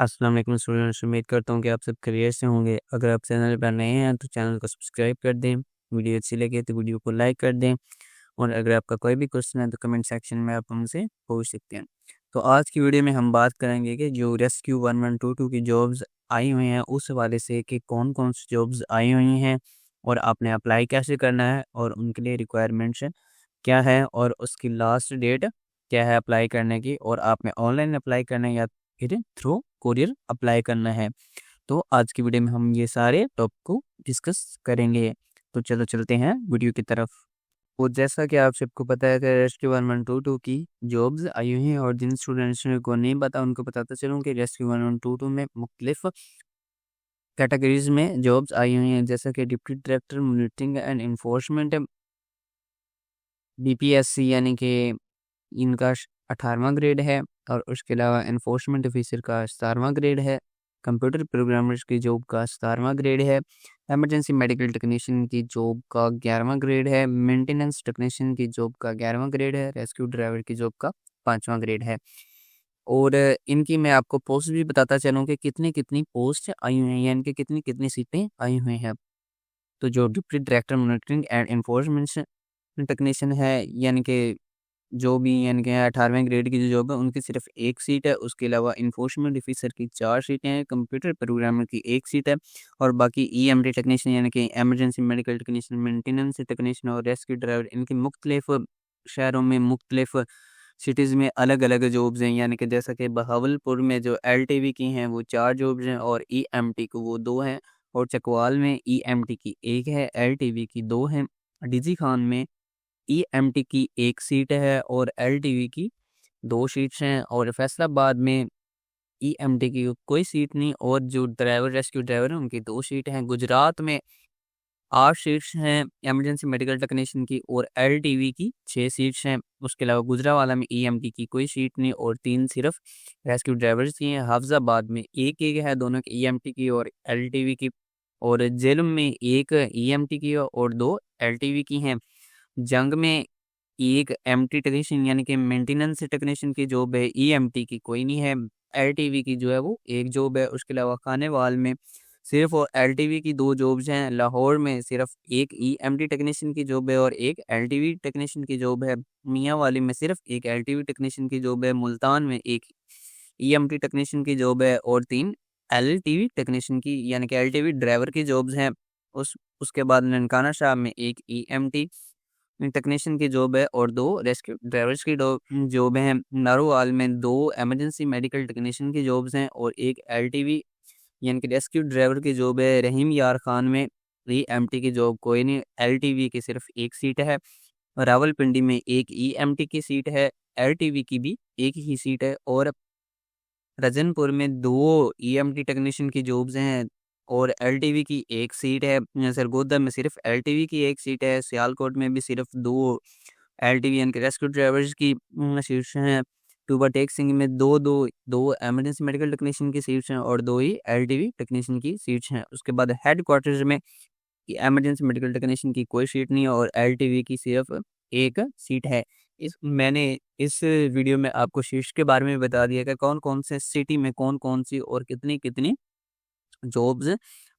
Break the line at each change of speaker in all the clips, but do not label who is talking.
अस्सलाम वालेकुम स्टूडेंट्स, उम्मीद करता हूँ कि आप सब खैरियत से होंगे। अगर आप चैनल पर नए हैं तो चैनल को सब्सक्राइब कर दें, वीडियो अच्छी लगे तो वीडियो को लाइक कर दें और अगर आपका कोई भी क्वेश्चन है तो कमेंट सेक्शन में आप हमसे पूछ सकते हैं। तो आज की वीडियो में हम बात करेंगे कि जो रेस्क्यू 1122 की जॉब्स आई हुई हैं उस हवाले से कि कौन कौन सी जॉब्स आई हुई हैं और आपने अप्लाई कैसे करना है और उनके लिए रिक्वायरमेंट्स क्या है और उसकी लास्ट डेट क्या है अप्लाई करने की, और आपने ऑनलाइन अप्लाई करना है या फिर थ्रू कोरियर अप्लाई करना है। तो आज की वीडियो में हम ये सारे टॉपिक को डिस्कस करेंगे। तो चलो चलते हैं वीडियो की तरफ। और जैसा कि आप सबको पता है कि रेस्क्यू 1122 की जॉब्स आई हुई हैं और जिन स्टूडेंट्स को नहीं पता उनको बताता चलूँ कि रेस्क्यू 1122 में मुख्तलिफ कैटेगरीज में जॉब्स आई हुई हैं, जैसा कि deputy director monitoring and enforcement DPSC, यानी कि इनका 18वां ग्रेड है, और उसके अलावा इन्फोर्समेंट ऑफिसर का 17वां ग्रेड है, कंप्यूटर प्रोग्रामर्स की जॉब का 17वां ग्रेड है, इमरजेंसी मेडिकल टेक्नीशियन की जॉब का 11वां ग्रेड है, मेंटेनेंस टेक्नीशियन की जॉब का 11वां ग्रेड है, रेस्क्यू ड्राइवर की जॉब का 5वां ग्रेड है। और इनकी मैं आपको पोस्ट भी बताता चलूँ कि कितनी कितनी पोस्ट आई हुई हैं, यानी कि कितनी कितनी सीटें आई हुई हैं। तो जो deputy director monitoring and enforcement technician है, यानी कि जो भी यानी कि 18वें ग्रेड की जो जॉब है उनकी सिर्फ एक सीट है। उसके अलावा इन्फोर्समेंट ऑफिसर की 4 सीटें हैं, कंप्यूटर प्रोग्रामर की 1 सीट है, और बाकी EMT टेक्नीशियन यानी कि emergency medical technician, maintenance technician और रेस्क्यू ड्राइवर, इनकी मुख्तलिफ शहरों में मुख्तलिफ सिटीज़ में अलग अलग जॉब्स हैं। यानी कि जैसा कि बहावलपुर में जो LTV की हैं वो 4 जॉब्स हैं और EMT को वो 2 हैं, और चकवाल में EMT की 1 है, LTV की 2 हैं, डीजी खान में EMT की 1 सीट है और LTV की 2 सीट्स हैं, और फैसलाबाद में EMT की कोई सीट नहीं और जो ड्राइवर रेस्क्यू ड्राइवर हैं उनकी 2 सीट हैं। गुजरात में 8 सीट्स हैं इमरजेंसी मेडिकल टेक्नीशियन की और LTV की 6 सीट्स हैं। उसके अलावा गुजरांवाला में EMT की कोई सीट नहीं और 3 सिर्फ रेस्क्यू ड्राइवर्स की हैं। हाफिज़ाबाद में 1-1 है दोनों की, EMT की और LTV की, और झेलम में 1 EMT की और 2 LTV की हैं। जंग में एक एमटी टेक्नीशियन यानी कि मेंटेनेंस टेक्नीशियन की जॉब है, EMT की कोई नहीं है, LTV की जो है वो 1 जॉब है। उसके अलावा खानेवाल में सिर्फ और LTV की 2 जॉब्स हैं। लाहौर में सिर्फ 1 EMT टेक्नीशियन की जॉब है और 1 LTV टेक्नीशियन की जॉब है। मियांवाली में सिर्फ 1 LTV टेक्नीशियन की जॉब है। मुल्तान में 1 EMT टेक्नीशियन की जॉब है और 3 LTV टेक्नीशियन की यानी कि LTV ड्राइवर की जॉब्स हैं। उसके बाद ननकाना साहब में 1 EMT टेक्नीशियन की जॉब है और 2 रेस्क्यू ड्राइवर्स की जॉब हैं। नारोवाल में 2 इमरजेंसी मेडिकल टेक्नीशियन की जॉब्स हैं और 1 LTV यानी कि रेस्क्यू ड्राइवर की जॉब है। रहीम यार खान में EMT की जॉब कोई नहीं, LTV की सिर्फ 1 सीट है। रावलपिंडी में 1 EMT की सीट है, LTV की भी 1 ही सीट है, और रजनपुर में 2 EMT टेक्नीशियन की जॉब्स हैं और LTV की 1 सीट है। सरगोदा में सिर्फ LTV की 1 सीट है। सियालकोट में भी सिर्फ 2 LTV यानी कि रेस्क्यू ड्राइवर्स की सीट्स हैं। टूबा टेक सिंह में 2 इमरजेंसी मेडिकल टेक्नीशियन की सीट्स हैं और 2 ही LTV टेक्नीशियन की सीट्स हैं। उसके बाद हेडक्वार्टर्स में इमरजेंसी मेडिकल टेक्नीशियन की कोई सीट नहीं है और LTV की सिर्फ 1 सीट है। मैंने इस वीडियो में आपको शीर्ष के बारे में बता दिया कि कौन-कौन से सिटी में कौन-कौन सी और कितनी-कितनी जॉब्स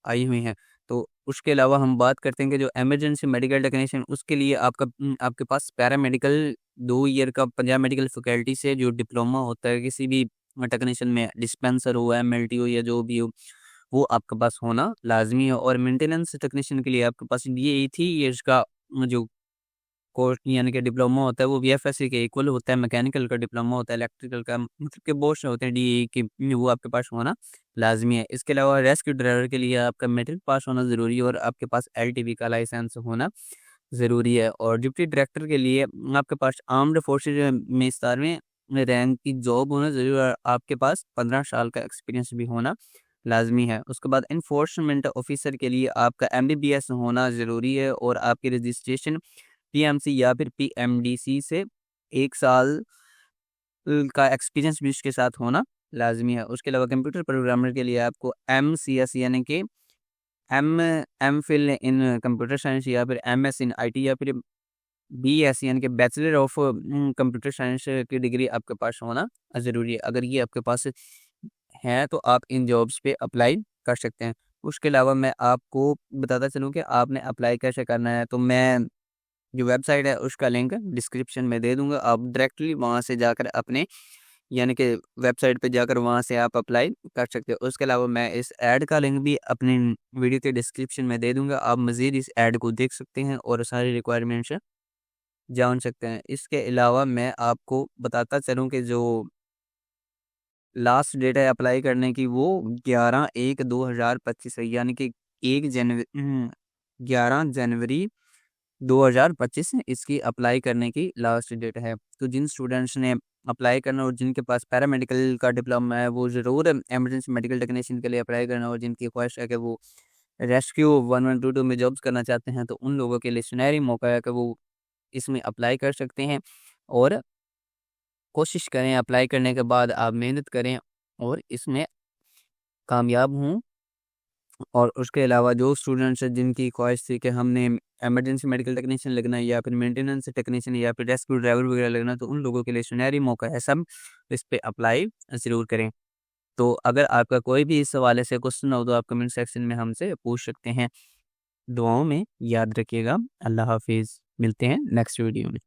आई हुई हैं। तो उसके अलावा हम बात करते हैं कि जो इमरजेंसी मेडिकल टेक्नीशियन उसके लिए आपके पास पैरामेडिकल 2 ईयर का पंजाब मेडिकल फैकल्टी से जो डिप्लोमा होता है किसी भी टेक्नीशियन में, डिस्पेंसर हो, MLT हो या जो भी हो, वो आपके पास होना लाज़मी है। और मेंटेनेंस टेक्नीशियन के लिए आपके पास ये 3 इयर्स का जो कोर्स यानी कि डिप्लोमा होता है वो BFSC के इक्वल होता है। मैकेनिकल का डिप्लोमा होता है, इलेक्ट्रिकल का, मतलब कि बहुत से होते हैं DE के, वो आपके पास होना लाजमी है। इसके अलावा रेस्क्यू ड्राइवर के लिए आपका मैट्रिक पास होना ज़रूरी है और आपके पास LTV का लाइसेंस होना ज़रूरी है। और डिप्टी डायरेक्टर के लिए आपके पास आर्म्ड फोर्सेज में 17वें रैंक की जॉब होना ज़रूरी है और आपके पास 15 साल का एक्सपीरियंस भी होना लाजमी है। उसके बाद इन्फोर्समेंट ऑफिसर के लिए आपका MBBS होना ज़रूरी है और आपकी रजिस्ट्रेशन PMC या फिर PMDC से 1 साल का एक्सपीरियंस भी इसके साथ होना लाज़मी है। उसके अलावा कंप्यूटर प्रोग्रामर के लिए आपको MCS यानी कि MPhil इन कंप्यूटर साइंस या फिर MS इन IT या फिर BS यानी कि बैचलर ऑफ कंप्यूटर साइंस की डिग्री आपके पास होना ज़रूरी है। अगर ये आपके पास हैं तो आप इन जॉब्स पे अप्लाई कर सकते हैं। उसके अलावा मैं आपको बताता चलूँ कि आपने अप्लाई कैसे करना है। तो मैं जो वेबसाइट है उसका लिंक डिस्क्रिप्शन में दे दूँगा। आप डायरेक्टली वहाँ से जाकर अपने यानी कि वेबसाइट पे जाकर वहाँ से आप अप्लाई कर सकते हो। उसके अलावा मैं इस ऐड का लिंक भी अपनी वीडियो के डिस्क्रिप्शन में दे दूँगा। आप मज़ीद इस ऐड को देख सकते हैं और सारी रिक्वायरमेंट्स जान सकते हैं। इसके अलावा मैं आपको बताता चलूँ कि जो लास्ट डेट है अप्लाई करने की वो 11/1/2025 है, यानी कि 11 जनवरी 2025 इसकी अप्लाई करने की लास्ट डेट है। तो जिन स्टूडेंट्स ने अप्लाई करना और जिनके पास पैरामेडिकल का डिप्लोमा है वो ज़रूर इमरजेंसी मेडिकल टेक्नीशियन के लिए अप्लाई करना, और जिनकी ख्वाहिश है कि वो रेस्क्यू 1122 में जॉब्स करना चाहते हैं तो उन लोगों के लिए सुनहरी मौका है कि वो इसमें अप्लाई कर सकते हैं। और कोशिश करें, अप्लाई करने के बाद आप मेहनत करें और इसमें कामयाब हों। और उसके अलावा जो स्टूडेंट्स हैं जिनकी ख्वाहिश थी कि हमने इमरजेंसी मेडिकल टेक्नीशियन लगना है या फिर मेंटेनेंस टेक्नीशियन या फिर रेस्क्यू ड्राइवर वगैरह लगना है, तो उन लोगों के लिए सुनहरी मौका है, सब इस पे अप्लाई ज़रूर करें। तो अगर आपका कोई भी इस हवाले से क्वेश्चन हो तो आप कमेंट सेक्शन में हमसे पूछ सकते हैं। दुआओं में याद रखिएगा। अल्लाह हाफिज़। मिलते हैं नेक्स्ट वीडियो में।